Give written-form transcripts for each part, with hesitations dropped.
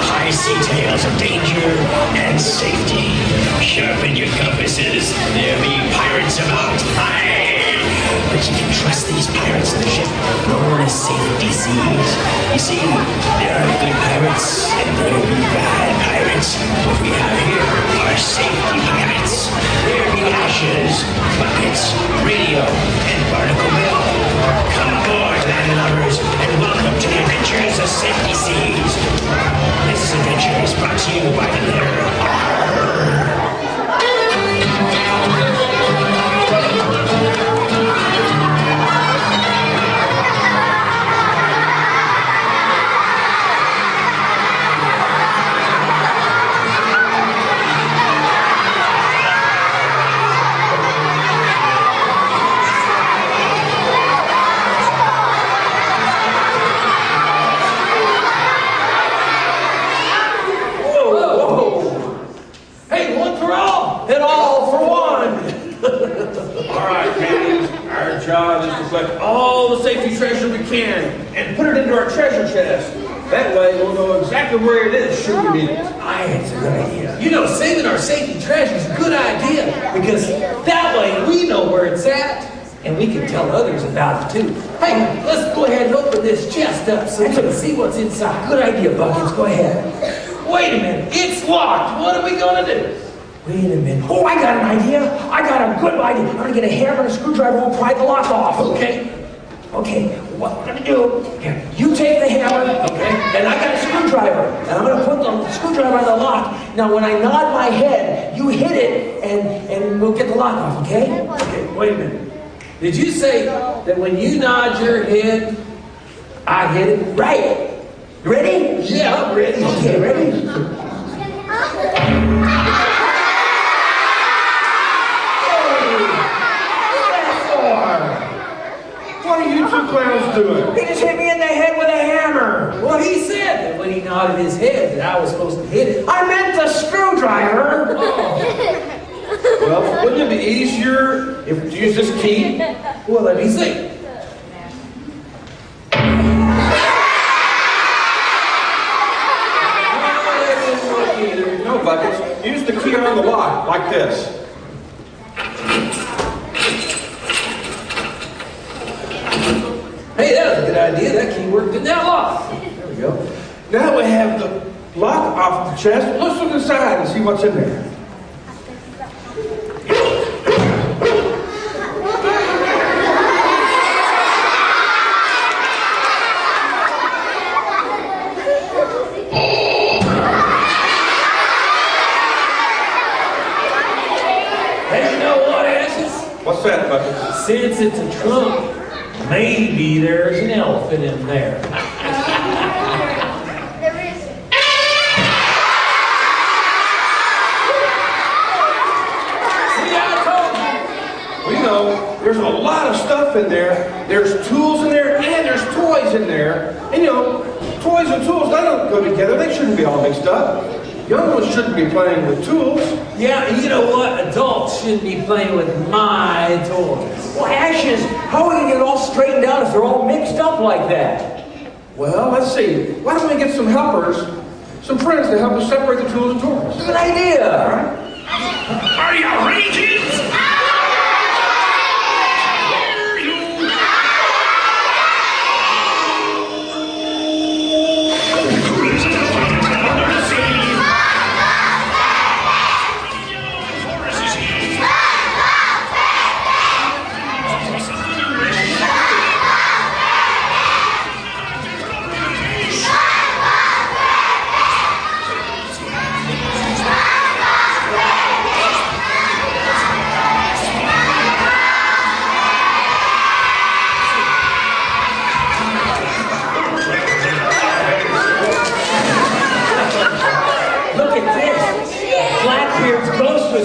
high sea tales of danger and safety. Sharpen your compasses, there be pirates about. Aye! But you can trust these pirates in the ship known as safety seas. You see, there are good pirates and there will be bad pirates. What we have here are safety pirates. There be ashes, buckets, radio, and barnacle mill. Come aboard, landlubbers, and welcome to the adventures of safety seas. This adventure is brought to you by the letter R. Job is to collect all the safety treasure we can and put it into our treasure chest. That way we'll know exactly where it is should we need it. Aye, it's a good idea. You know, saving our safety treasure is a good idea because that way we know where it's at and we can tell others about it too. Hey, let's go ahead and open this chest up so we can see what's inside. Good idea, Buckets. Go ahead. Wait a minute. It's locked. What are we going to do? Wait a minute. Oh, I got an idea. I got a good idea. I'm going to get a hammer and a screwdriver and pry the lock off, okay? Okay, what I'm going to do, here, you take the hammer, okay, and I got a screwdriver, and I'm going to put the screwdriver on the lock. Now, when I nod my head, you hit it, and we'll get the lock off, okay? Okay, wait a minute. Did you say that when you nod your head, I hit it? Right. You ready? Yeah, I'm ready. Okay, ready? What are you two clowns doing? He just hit me in the head with a hammer. Well, he said that when he nodded his head that I was supposed to hit it. I meant the screwdriver. Oh. Well, wouldn't it be easier if we use this key? Well, let me see. No, Buckets. Use the key on the lock, like this. Hey, that was a good idea. That key worked in that lock. There we go. Now we have the lock off the chest. Let's look inside and see what's in there. Hey, you know what, Ashes? What's that, Bucket? Since it's a trunk, maybe there's an elephant in there. See, I told you. Well, you know, there's a lot of stuff in there. There's tools in there and there's toys in there. And you know, toys and tools, they don't go together. They shouldn't be all mixed up. Young ones shouldn't be playing with tools. Yeah, you know what? Adults shouldn't be playing with my toys. Well, Ashes, how are we going to get it all straightened out if they're all mixed up like that? Well, let's see. Why don't we get some helpers, some friends to help us separate the tools and toys? Good idea. All right. Are you ready, kids?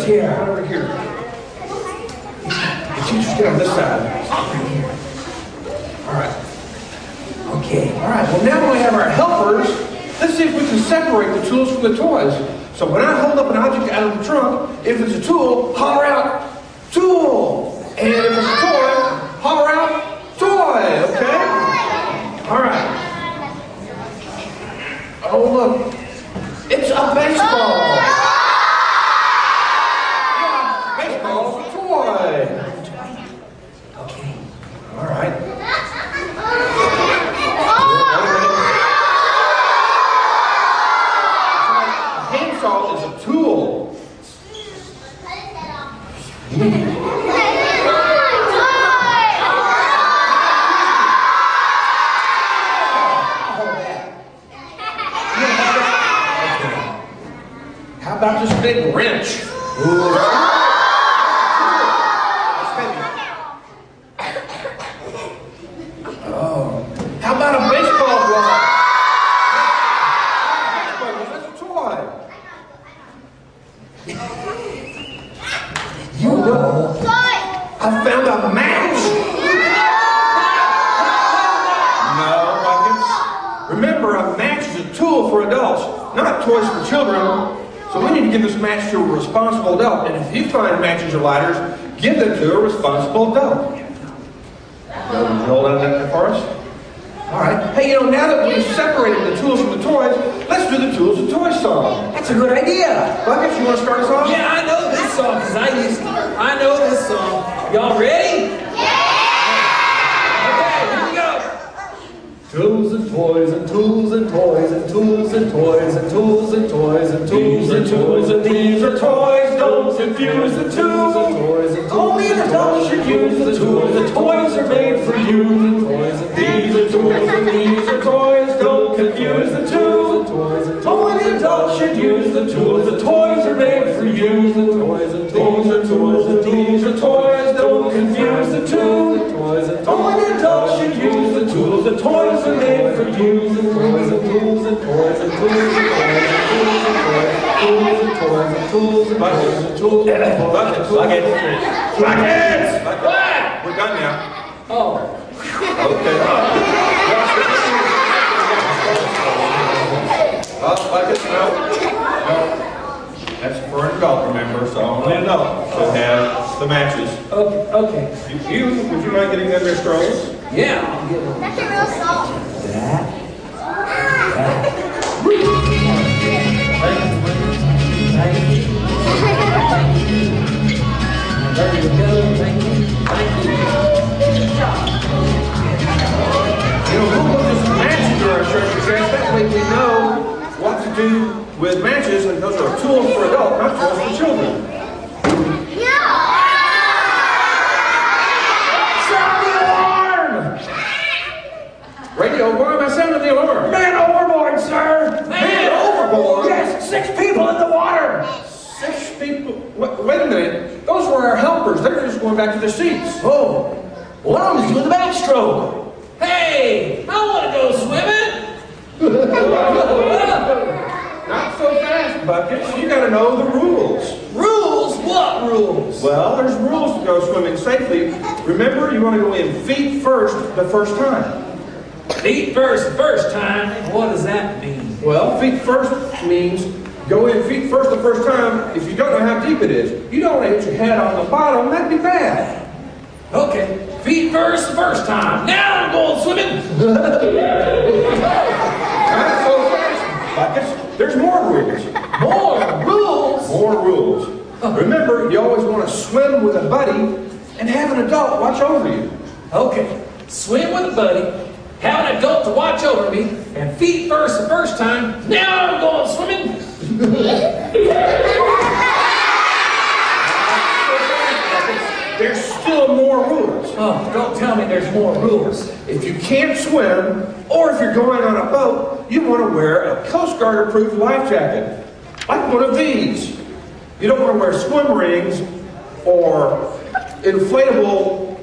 Here. Over here. The teachers get on this side. All right. Okay. All right. Well, now we have our helpers. Let's see if we can separate the tools from the toys. So when I hold up an object out of the trunk, if it's a tool, holler out, tool. And if it's a toy, holler out, toy. Okay? All right. Oh, look. It's a baseball. Yeah, baseball's a toy. Okay. All right. A handsaw is a tool. How about this big wrench? Ooh. Oh. How about a baseball glove? That's a toy. You know, I found a match. No, Buckets. Remember, a match is a tool for adults, not toys for children. So we need to give this match to a responsible adult. And if you find matches or lighters, give them to a responsible adult. Hold on that for us. All right. Hey, now that we've separated the tools from the toys, let's do the Tools and Toys song. That's a good idea. Buckets, you want to start us off? Yeah, I know this song because I know this song. Y'all ready? Okay, here we go. Tools and toys and tools and toys and tools and toys and tools and toys and tools and tools and these are toys. Don't confuse the tools. Only an adult should use the tools. The toys are made for you. These are tools and these are toys. Don't confuse the tools. Only an adult should use the tools. The toys are made for you. These are tools and these are toys. Don't confuse the tools. Only an adult should use the tools. The toys are made for you. Toys and tools and toys and tools and toys and tools and toys and tools and buckets and tools and buckets. Buckets! What? We're done now. Oh. Okay. Buckets, no. That's for an adult, remember, so only an adult should have the matches. Okay. Would you mind getting them their straws? Yeah, I'll get them. That's a real salt. That. Thank you. There you go. Thank you. We'll put this match into our treasure chest. That way we know what to do with matches, and those are tools for adults, not tools for children. Sound the alarm! Radio, why am I sounding the alarm? Man overboard, sir! Man overboard? Yes, 6 people in the water! 6 people? Wait a minute. Those were our helpers. They're just going back to their seats. Oh, one of them's doing the backstroke. Hey, I want to go swimming! Not so fast, Buckets. You gotta know the rules. Rules? What rules? Well, there's rules to go swimming safely. Remember, you want to go in feet first the first time. Feet first time? What does that mean? Well, feet first means go in feet first the first time if you don't know how deep it is. You don't want to hit your head on the bottom. That'd be bad. Okay, feet first the first time. Now I'm going swimming! Not so fast, Buckets. There's more rules. More rules? More rules. Remember, you always want to swim with a buddy and have an adult watch over you. Okay, swim with a buddy, have an adult to watch over me, and feet first the first time. Now I'm going swimming! There's still more rules. Oh, don't tell me there's more rules. If you can't swim, or if you're going on a boat, you want to wear a Coast Guard approved life jacket. Like one of these. You don't want to wear swim rings or inflatable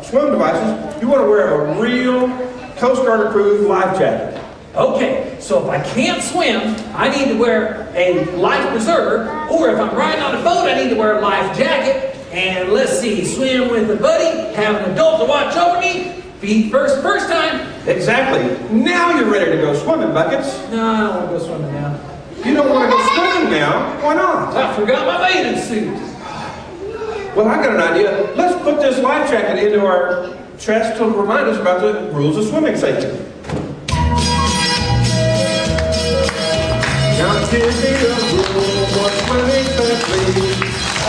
swim devices. You want to wear a real Coast Guard approved life jacket. Okay, so if I can't swim, I need to wear a life preserver, or if I'm riding on a boat, I need to wear a life jacket. And let's see, swim with a buddy, have an adult to watch over me, feet first time. Exactly. Now you're ready to go swimming, Buckets. No, I don't want to go swimming now. You don't want to go swimming now? Why not? I forgot my bathing suit. Well, I got an idea. Let's put this life jacket into our chest to remind us about the rules of swimming safety. Now, give me a rule for swimming safely.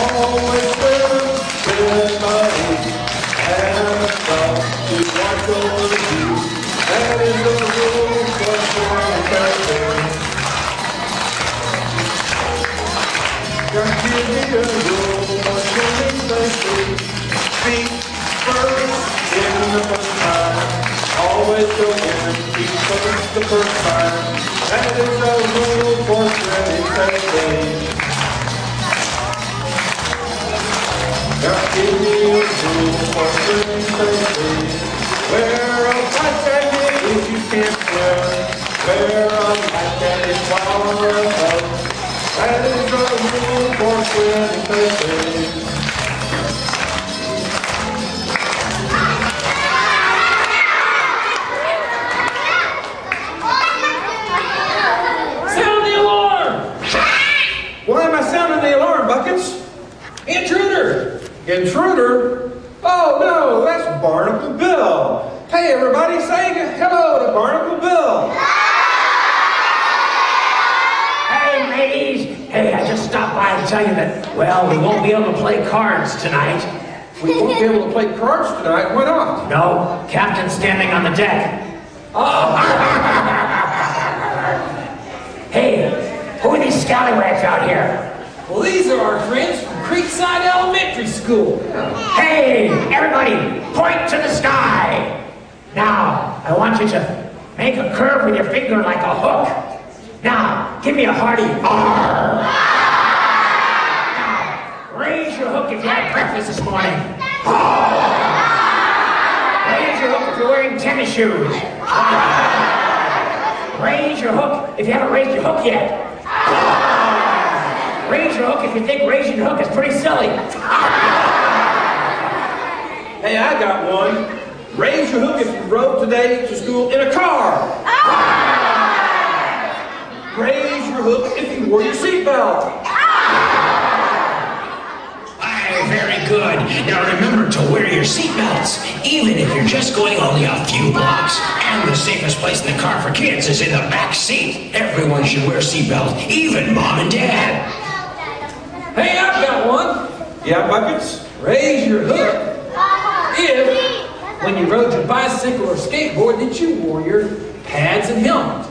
Always swim with buddy. And a stop to watch over you. That is the rule for swimming safely. Just give me a rule for swimming safely. Feet first in the first time. Always go in, feet first the first time. That is the rule for swimming safely. Just give me a rule for swimming safely. Wear a life jacket if you can't swim. Wear a life jacket while on the boat. That is the rule for swimming safely. Sound the alarm! Why am I sounding the alarm, Buckets? Intruder! Intruder? Oh no, that's Barnacle Bill. Hey everybody, say hello to Barnacle Bill. Hey, ladies. Hey, I just stopped by to tell you that, well, we won't be able to play cards tonight. We won't be able to play cards tonight. Why not? No, Captain's standing on the deck. Oh! Hey, who are these scallywags out here? Well, these are our friends from Creekside Elementary School. Hey, everybody, point to the sky. Now, I want you to make a curve with your finger like a hook. Now, give me a hearty R. Now, raise your hook if you had breakfast this morning. Raise your hook if you're wearing tennis shoes. Raise your hook if you haven't raised your hook yet. Raise your hook if you think raising your hook is pretty silly. Hey, I got one. Raise your hook if you rode today to school in a car. Raise your hook if you wore your seatbelt. Aye, very good. Now remember to wear your seatbelts, even if you're just going only a few blocks. And the safest place in the car for kids is in the back seat. Everyone should wear seatbelts, even Mom and Dad. Hey, I've got one. Yeah, Buckets? Raise your hook if, when you rode your bicycle or skateboard, that you wore your pads and helmet.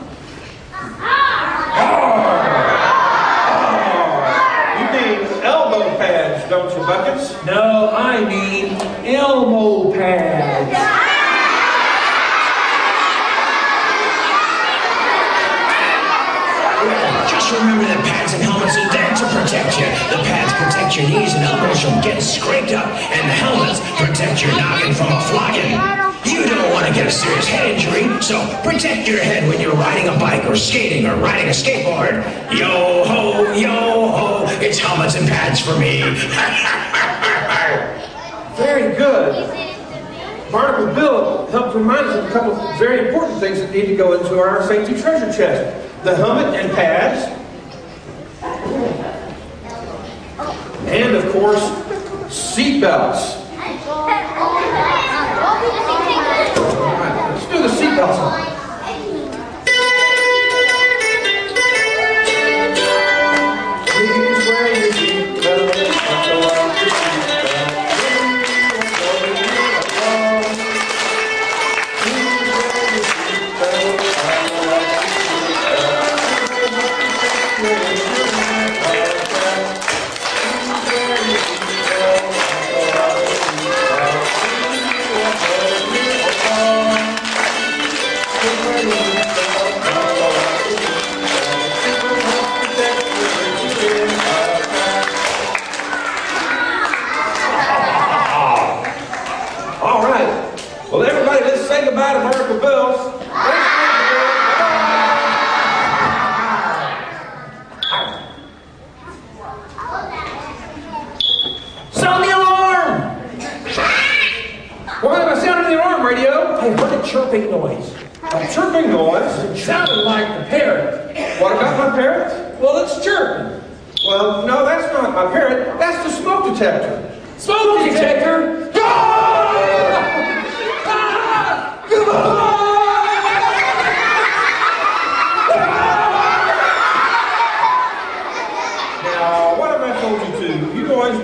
You mean elbow pads, don't you, Buckets? No, I mean Elmo pads. Just remember that pads and helmets are there to protect you. The pads protect your knees and elbows from getting scraped up, and the helmets protect your noggin from a flogging. You don't want to get a serious head injury, so protect your head when you're riding a bike or skating or riding a skateboard. Yo ho, it's helmets and pads for me. Very good. Barnacle Bill helped remind us of a couple of very important things that need to go into our safety treasure chest. The helmet and pads. And of course, seatbelts. Alright, let's do the seatbelts on. Please wear your seatbelt. Buckle up your seatbelt. Please wear your seatbelt. Buckle up your All right. Well, everybody, let's say goodbye to Barnacle Bill. Sound the alarm! Why am I sounding the alarm, radio? I heard a chirping noise. A chirping noise. It sounded like the parrot. What about my parrot? Well, it's chirping. Well, no, that's not my parrot. That's the smoke detector. Smoke detector!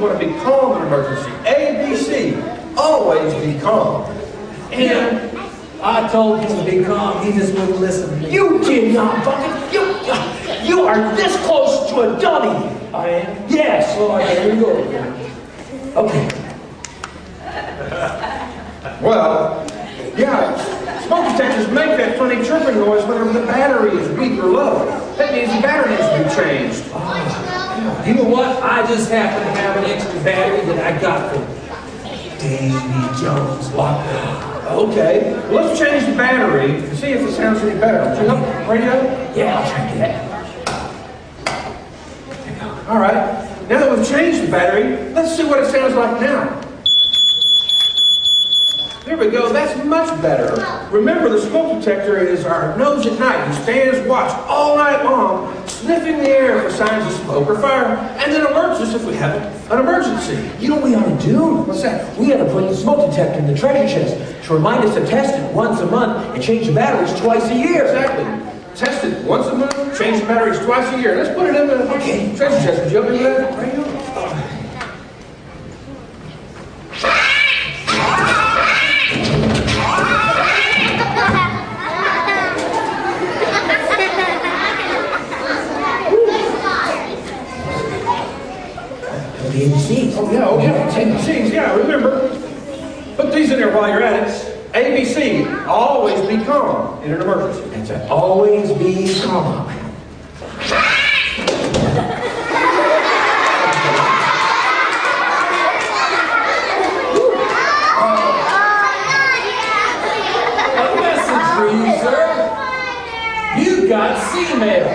want to be calm in an emergency. ABC, always be calm. And I told him to be calm, he just wouldn't listen to me. You did not, Bucket. You are this close to a dummy. I am? Yes. Well, here we go. Okay. well, yeah, smoke detectors make that funny chirping noise whenever the battery is weak or low. That means the battery needs to be changed. You know what? I just happen to have an extra battery that I got from Davy Jones' locker. Okay, well, let's change the battery and see if it sounds any better. Would you help radio? Yeah, I'll try that. All right, now that we've changed the battery, let's see what it sounds like now. There we go, that's much better. Remember, the smoke detector is our nose at night. He stands watch all night long, sniffing the air for signs of smoke or fire, and then alerts us if we have an emergency. You know what we ought to do? What's that? We ought to put the smoke detector in the treasure chest to remind us to test it once a month and change the batteries twice a year. Exactly. Test it once a month, change the batteries twice a year. Let's put it in the treasure chest. Would you help me with that? Radio? The ABCs. Oh, yeah, ABCs, yeah, remember. Put these in there while you're at it. ABC, always be calm in an emergency. That's right. Always be calm. A message for you, sir. You got C-mail.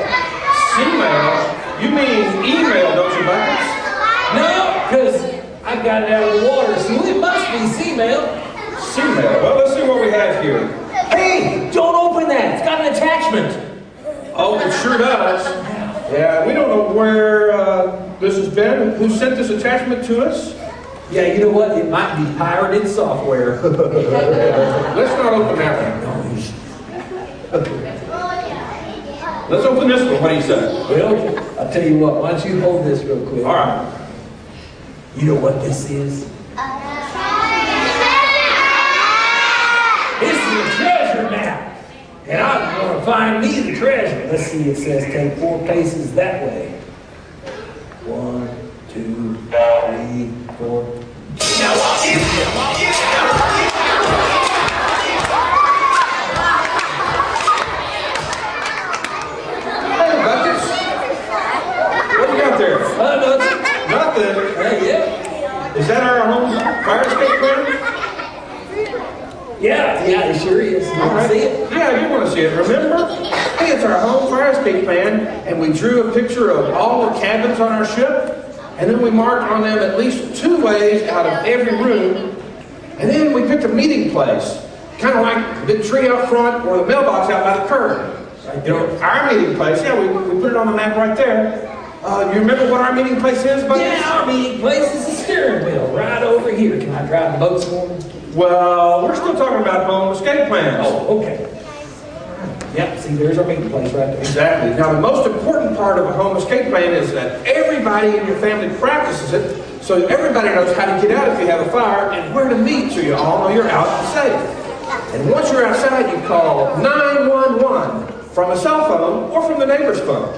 C-mail? You mean email, don't you, Buckets? No, because I got it out of the water, so it must be C-mail. C-mail? Well, let's see what we have here. Hey, don't open that. It's got an attachment. Oh, it sure does. Yeah, we don't know where this has been. Who sent this attachment to us? Yeah, you know what? It might be pirated software. Let's not open that one. Let's open this one. What do you say? Well, I'll tell you what. Why don't you hold this real quick? All right. You know what this is? This is a treasure map. And I'm going to find me the treasure. Let's see, it says take 4 paces that way. 1, 2, 3, 4. Now walk in. Hey, Buckets. What do you got there? Nothing. Nothing. Hey, yeah. Is that our home fire escape plan? Yeah, it sure is. You All want to right. see it? Yeah, you want to see it. Remember? Hey, it's our home fire escape plan, and we drew a picture of all the cabins on our ship, and then we marked on them at least 2 ways out of every room, and then we picked a meeting place, kind of like the big tree out front or the mailbox out by the curb. Right You know, there. our meeting place, yeah, we put it on the map right there. You remember what our meeting place is, Buckets? Yeah, our meeting place is the steering wheel right over here. Can I drive the boats for me? Well, we're still talking about home escape plans. Oh, okay. Yep, see, there's our meeting place right there. Exactly. Now, the most important part of a home escape plan is that everybody in your family practices it, so everybody knows how to get out if you have a fire and where to meet, so you all know you're out and safe. And once you're outside, you call 911 from a cell phone or from the neighbor's phone.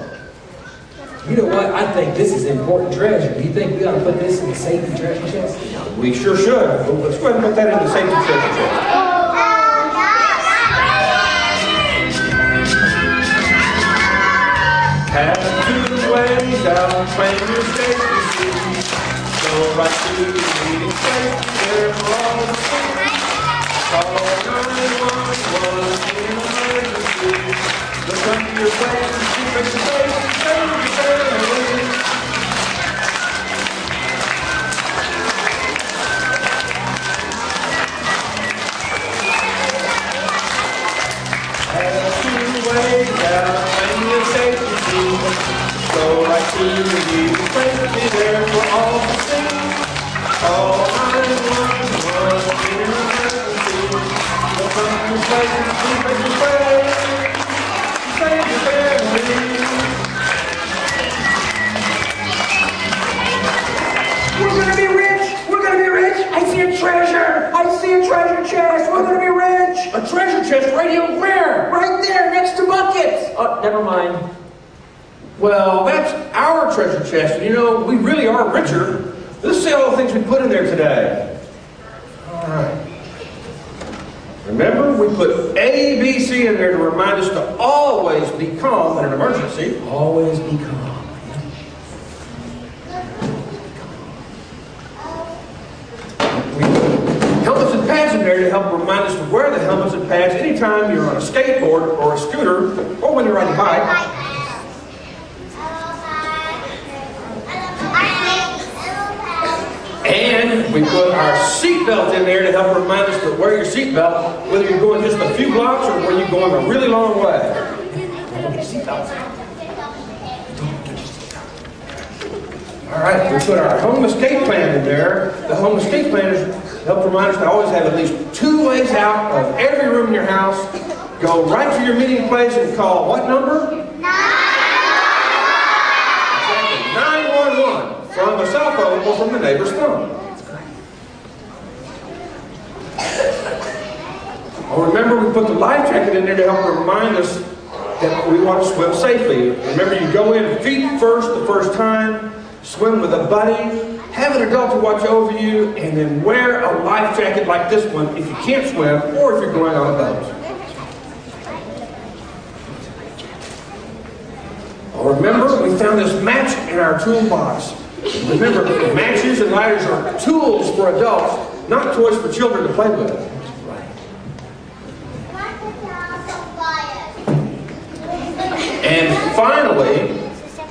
You know what? I think this is important treasure. Do you think we ought to put this in the safety treasure chest? We sure should. Well, let's go ahead and put that in the safety treasure chest. Have 2 ways out when you're safety seat. Go right to the meeting place, there for all the things. Call 911 in emergency. Look under your plans, keep it safe, save your family. Have 2 ways out when you're safety seat. Go right to the meeting place, be there for all to see. Call 911 in an emergency. Look under your plans, keep it safe, save your family. We're chest. We're gonna be rich. A treasure chest right here where? Right there, next to buckets. Oh, never mind. Well, that's our treasure chest. And you know, we really are richer. Let's see all the things we put in there today. All right. Remember, we put A, B, C in there to remind us to always be calm in an emergency. Always be calm. We put helmets and pads in there to help remind us to wear the helmets and pads anytime you're on a skateboard or a scooter or when you're riding a bike. And we put our seatbelt in there to help remind us to wear your seatbelt, whether you're going just a few blocks or when you're going a really long way. All right, we put our home escape plan in there. The home escape plan is help remind us to always have at least 2 ways out of every room in your house. Go right to your meeting place and call what number? 911. From a cell phone or from the neighbor's phone. Oh, remember, we put the life jacket in there to help remind us that we want to swim safely. Remember, you go in feet first the first time, swim with a buddy, have an adult to watch over you, and then wear a life jacket like this one if you can't swim or if you're going on a boat. Oh, remember, we found this match in our toolbox. Remember, matches and lighters are tools for adults, not toys for children to play with. And finally,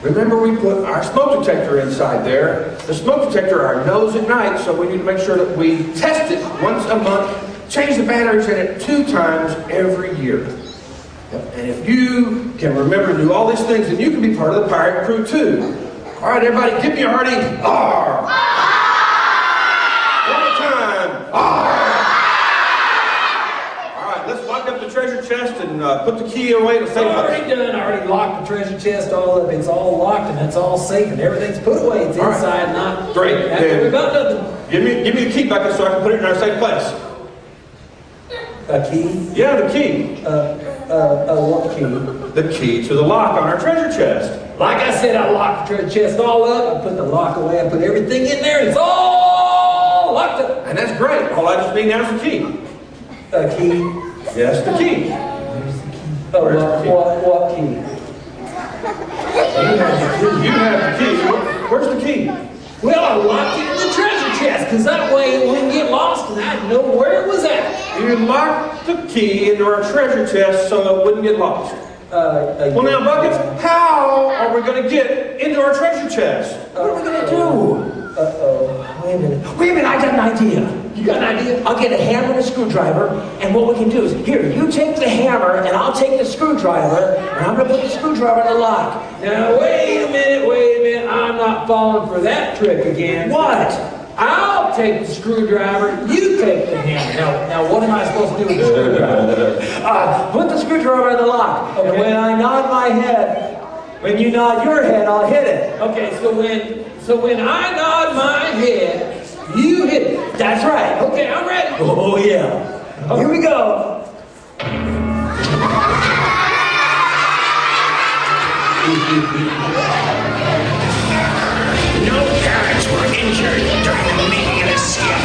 remember we put our smoke detector inside there. The smoke detector, our nose at night, so we need to make sure that we test it once a month, change the batteries in it 2 times every year. And if you can remember to do all these things, then you can be part of the pirate crew too. All right, everybody, give me a hearty R. One more time. R. All right, let's lock up the treasure chest and put the key away to save us. Already done. I already locked the treasure chest all up. It's all locked and it's all safe and everything's put away. It's inside, not. Great. After about nothing. Give me the key bucket so I can put it in our safe place. A key? Yeah, the key. What key? The key to the lock on our treasure chest. Like I said, I locked the treasure chest all up. I put the lock away. I put everything in there. And it's all locked up. And that's great. All I just need now is the key. A key? Yes, the key. What key? You have the key. Where's the key? Well, I locked it in the treasure chest because that way it wouldn't get lost and I'd know where it was at. You locked the key into our treasure chest so it wouldn't get lost. Well, now, Buckets, how are we going to get into our treasure chest? What are we going to do? Wait a minute, I got an idea. You got an idea? I'll get a hammer and a screwdriver, and what we can do is, here, you take the hammer, and I'll take the screwdriver, and I'm going to put the screwdriver in the lock. Now, wait a minute, I'm not falling for that trick again. What? I'll take the screwdriver, you take the hammer. Now what am I supposed to do with the screwdriver? Put the screwdriver in the lock, okay. And when I nod my head, when you nod your head, I'll hit it. Okay, so when I nod my head, you hit it. That's right. Okay, I'm ready. Oh, yeah. Okay. Here we go. No parents were injured during the making of this skit.